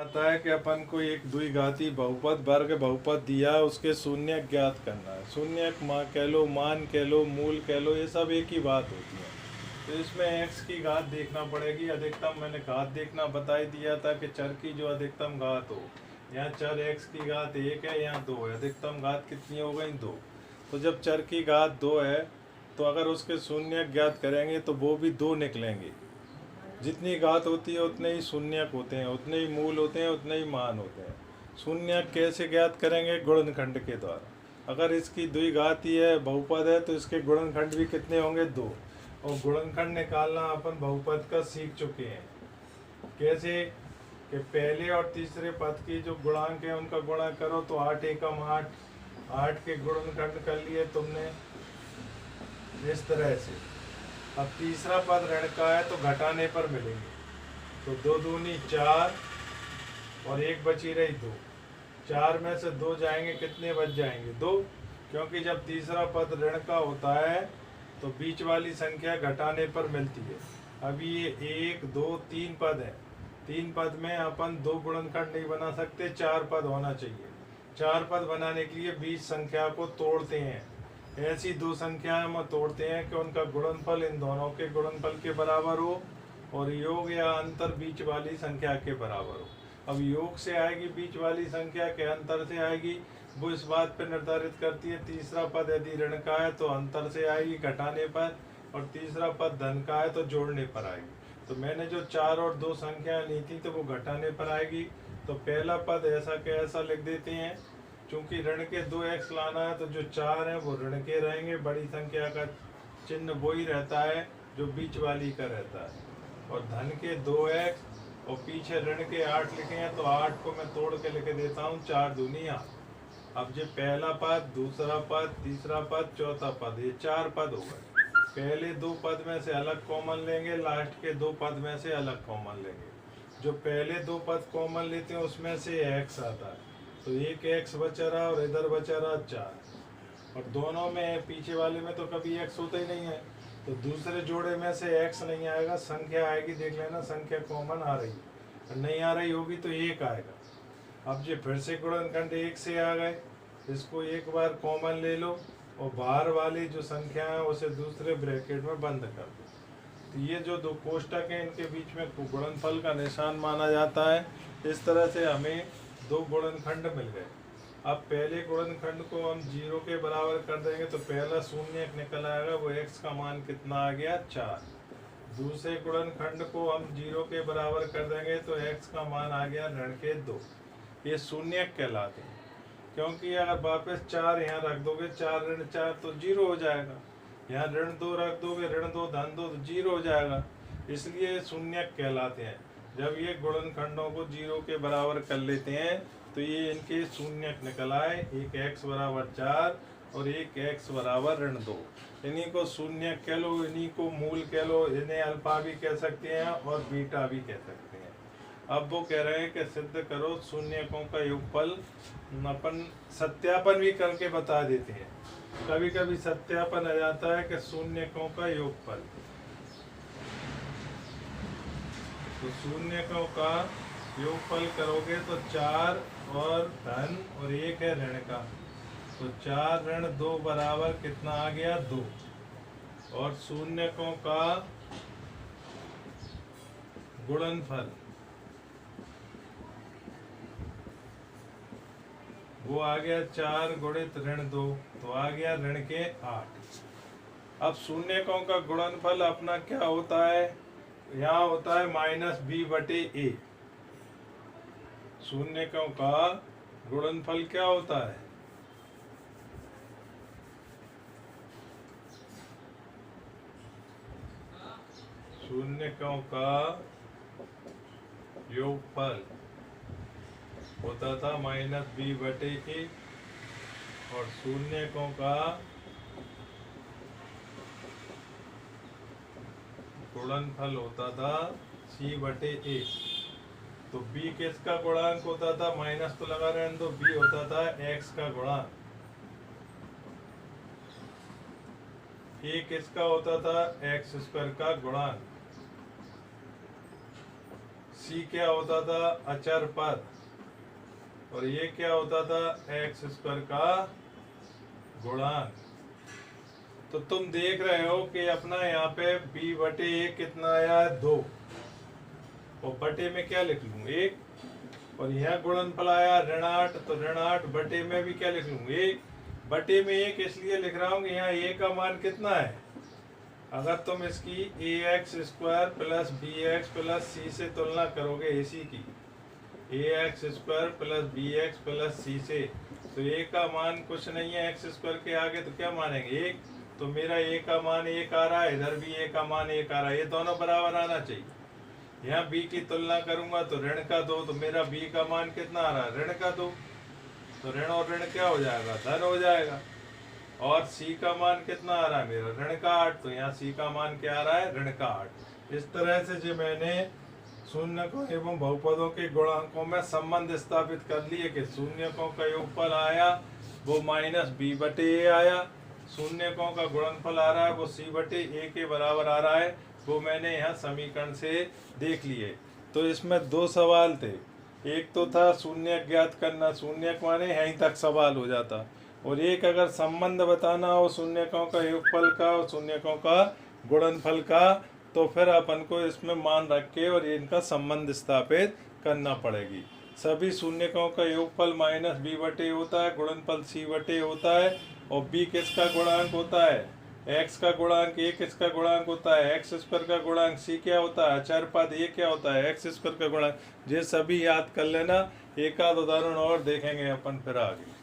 आता है कि अपन को एक द्विघाती बहुपद वर्ग बहुपद दिया, उसके शून्य ज्ञात करना है। शून्य कह लो, मान कह लो, मूल कह लो, ये सब एक ही बात होती है। तो इसमें x की घात देखना पड़ेगी। अधिकतम मैंने घात देखना बता ही दिया था कि चर की जो अधिकतम घात हो, यहाँ चर x की घात 1 है, यहाँ 2 है, अधिकतम घात कितनी हो गई 2। तो जब चर की घात 2 है तो अगर उसके शून्य ज्ञात करेंगे तो वो भी 2 निकलेंगे। जितनी घात होती है उतने ही शून्यक होते हैं, उतने ही मूल होते हैं, उतने ही मान होते हैं। शून्यक कैसे ज्ञात करेंगे? गुणनखंड के द्वारा। अगर इसकी द्विघात ही है, बहुपद है, तो इसके गुणनखंड भी कितने होंगे? 2। और गुणनखंड निकालना अपन बहुपद का सीख चुके हैं। कैसे? कि पहले और तीसरे पद की जो गुणांक है उनका गुणा करो तो 8 एकम 8, 8 के गुणनखंड कर लिए तुमने इस तरह से। अब तीसरा पद ऋण का है तो घटाने पर मिलेंगे, तो 2 दूनी 4 और 1 बची रही 2। 4 में से 2 जाएंगे, कितने बच जाएंगे? 2। क्योंकि जब तीसरा पद ऋण का होता है तो बीच वाली संख्या घटाने पर मिलती है। अभी ये 1 2 3 पद है, 3 पद में अपन 2 गुणनखंड नहीं बना सकते, 4 पद होना चाहिए। 4 पद बनाने के लिए बीच संख्या को तोड़ते हैं। ऐसी 2 संख्याएं हम तोड़ते हैं कि उनका गुणनफल इन दोनों के गुणनफल के बराबर हो और योग या अंतर बीच वाली संख्या के बराबर हो। अब योग से आएगी बीच वाली संख्या के अंतर से आएगी, वो इस बात पर निर्धारित करती है। तीसरा पद यदि ऋण का है तो अंतर से आएगी घटाने पर, और तीसरा पद धन का है तो जोड़ने पर आएगी। तो मैंने जो 4 और 2 संख्याएं ली थी तो वो घटाने पर आएगी। तो पहला पद ऐसा के ऐसा लिख देते हैं। चूंकि ऋण के 2x लाना है तो जो 4 हैं वो ऋण के रहेंगे, बड़ी संख्या का चिन्ह वही रहता है जो बीच वाली का रहता है। और धन के 2x और पीछे ऋण के 8 लिखे हैं तो 8 को मैं तोड़ के लिख देता हूँ 4 दूनी 8। अब जो पहला पद, दूसरा पद, तीसरा पद, चौथा पद, ये 4 पद हो गए। पहले 2 पद में से अलग कॉमन लेंगे, लास्ट के 2 पद में से अलग कॉमन लेंगे। जो पहले 2 पद कॉमन लेते हैं उसमें से x आता है, तो एक x बचा रहा और इधर बचा रहा 4। और दोनों में पीछे वाले में तो कभी x होता ही नहीं है, तो दूसरे जोड़े में से x नहीं आएगा, संख्या आएगी। देख लेना, संख्या कॉमन आ रही है, नहीं आ रही होगी तो 1 आएगा। अब जो फिर से गुणनखंड 1 से आ गए, इसको एक बार कॉमन ले लो और बाहर वाली जो संख्या है उसे दूसरे ब्रैकेट में बंद कर दो। तो ये जो 2 कोष्टक हैं इनके बीच में गुणनफल का निशान माना जाता है। इस तरह से हमें 2 गुणनखंड मिल गए। अब पहले गुणनखंड को हम 0 के बराबर कर देंगे तो पहला शून्य निकल आएगा, वो x का मान कितना आ गया? 4। दूसरे गुणनखंड को हम 0 के बराबर कर देंगे तो x का मान आ गया ऋण के 2। ये शून्य कहलाते हैं, क्योंकि अगर वापस 4 यहाँ रख दोगे, 4 ऋण 4 तो 0 हो जाएगा। यहाँ ऋण 2 रख दोगे, ऋण 2 धन 2 तो 0 हो जाएगा, इसलिए शून्यक कहलाते हैं। जब ये गुणनखंडों को 0 के बराबर कर लेते हैं तो ये इनके शून्यक निकल आए, एक x बराबर 4 और एक x बराबर ऋण 2। इन्हीं को शून्यक कह लो, इन्हीं को मूल कह लो, इन्हें अल्फा भी कह सकते हैं और बीटा भी कह सकते हैं। अब वो कह रहे हैं कि सिद्ध करो शून्यकों का योगफल। अपन सत्यापन भी करके बता देते हैं, कभी कभी सत्यापन आ जाता है कि शून्यकों का योगफल। तो शून्यकों का योगफल करोगे तो 4 और धन और 1 है ऋण का, तो 4 ऋण 2 बराबर कितना आ गया? 2। और शून्यकों का गुणनफल वो आ गया 4 गुणित ऋण 2, तो आ गया ऋण के 8। अब शून्यकों का गुणनफल अपना क्या होता है? यहाँ होता है -b/a। शून्यकों का गुणनफल क्या होता है? शून्यकों का योगफल होता था -b/a और शून्यकों का गुणनफल होता था c/a। तो b किसका गुणांक होता था? माइनस तो लगा रहने दो, b होता था x का गुणांक। a किसका होता था? x² का गुणांक। सी क्या होता था, अचर पद, और ये क्या होता था, एक्स स्क्वायर का गुणांक। तो तुम देख रहे हो कि अपना यहाँ पे b बटे ए कितना आया है, 2, और बटे में क्या लिख लूँ, 1, और यहाँ गुणनफल आया ऋण 8, तो ऋण 8 बटे में भी क्या लिख लूँ, 1, बटे में 1 इसलिए लिख रहा हूँ कि यहाँ a का मान कितना है, अगर तुम इसकी a x square plus b x plus c से तुलना करोगे, AC की a x square plus b x plus c से, तो a का मान कुछ नहीं है एक्स स्क्वायर के आगे, तो क्या मानेंगे, 1, तो मेरा a का मान 1 आ रहा है, इधर भी a का मान 1 आ रहा है, ये दोनों बराबर आना चाहिए। यहाँ b की तुलना करूंगा तो ऋण का 2, तो मेरा b का मान कितना आ रहा है, ऋण का 2, तो ऋण और ऋण क्या हो जाएगा, धन हो जाएगा। और c का मान कितना आ रहा है मेरा, ऋण का 8, तो यहाँ c का मान क्या आ रहा है, ऋण का 8। इस तरह से जो मैंने शून्यकों एवं बहुपदों के गुणांकों में संबंध स्थापित कर लिए कि शून्यकों का योगफल आया वो माइनस b बटे ए आया, शून्यकों का गुणनफल आ रहा है वो c बटे ए के बराबर आ रहा है, वो मैंने यहाँ समीकरण से देख लिए। तो इसमें 2 सवाल थे, एक तो था शून्यक ज्ञात करना, शून्यक माने यहीं तक सवाल हो जाता, और एक अगर संबंध बताना हो शून्यकों का योगफल का और शून्यकों का गुणनफल का, तो फिर अपन को इसमें मान रख के और इनका संबंध स्थापित करना पड़ेगी। सभी शून्यकों का योगफल माइनस b बटे होता है, गुणनफल c बटे होता है, और b किसका गुणांक होता है, x का गुणांक, a किसका गुणांक होता है, एक्स स्क्वायर का गुणांक, c क्या होता है, अचर पद, ये क्या होता है, एक्स स्क्वायर का गुणांक। ये सभी याद कर लेना, एक आध उदाहरण और देखेंगे अपन फिर आगे।